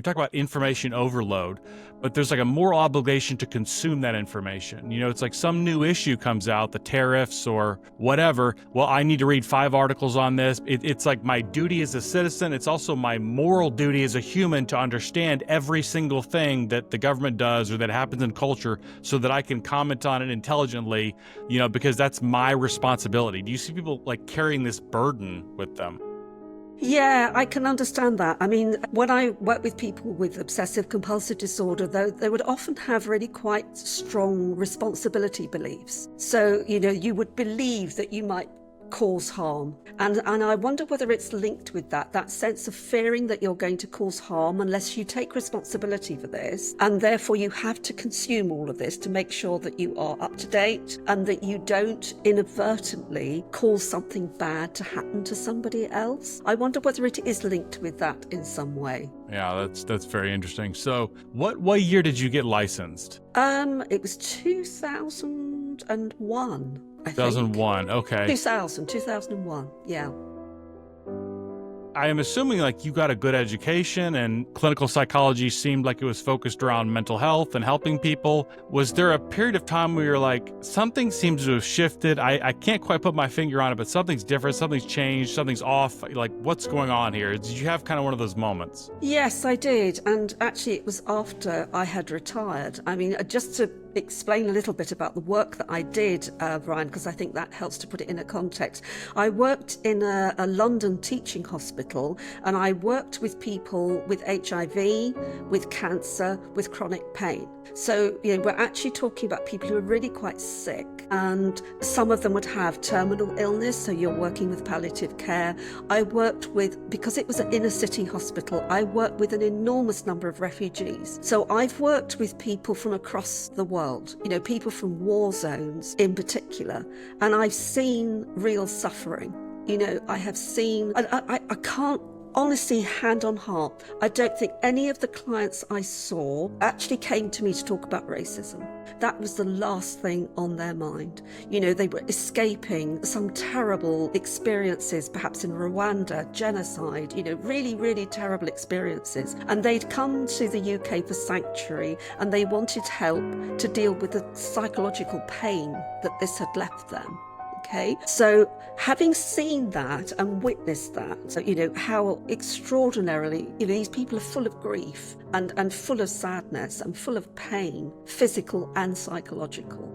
talk about information overload, but there's like a moral obligation to consume that information. It's like some new issue comes out, the tariffs or whatever. Well, I need to read 5 articles on this. It's like my duty as a citizen. It's also my moral duty as a human to understand every single thing that the government does or that happens in culture so that I can comment on it intelligently, because that's my responsibility. Do you see people like carrying this burden with them? Yeah, I can understand that. I mean, when I work with people with obsessive compulsive disorder, though, they would often have really quite strong responsibility beliefs. So, you would believe that you might cause harm. And I wonder whether it's linked with that sense of fearing that you're going to cause harm unless you take responsibility for this. And therefore you have to consume all of this to make sure that you are up to date and that you don't inadvertently cause something bad to happen to somebody else. I wonder whether it is linked with that in some way. Yeah, that's very interesting. So what year did you get licensed? It was 2001. 2001, okay. 2001, yeah. I am assuming like you got a good education and clinical psychology seemed like it was focused around mental health and helping people. Was there a period of time where you're like, something seems to have shifted? I can't quite put my finger on it, but something's different, something's changed, something's off. Like, what's going on here? Did you have kind of one of those moments? Yes, I did. And actually it was after I had retired. I mean, just to explain a little bit about the work that I did, Brian, because I think that helps to put it in a context. I worked in a London teaching hospital, and I worked with people with HIV, with cancer, with chronic pain. So, we're actually talking about people who are really quite sick, and some of them would have terminal illness, so you're working with palliative care. I worked with, because it was an inner city hospital, I worked with an enormous number of refugees. So I've worked with people from across the world, people from war zones in particular, and I've seen real suffering. I have seen, I can't honestly, hand on heart, I don't think any of the clients I saw actually came to me to talk about racism. That was the last thing on their mind. They were escaping some terrible experiences, perhaps in Rwanda, genocide, really, really terrible experiences. And they'd come to the UK for sanctuary and they wanted help to deal with the psychological pain that this had left them. Okay, so having seen that and witnessed that, how extraordinarily, these people are full of grief and full of sadness and full of pain, physical and psychological.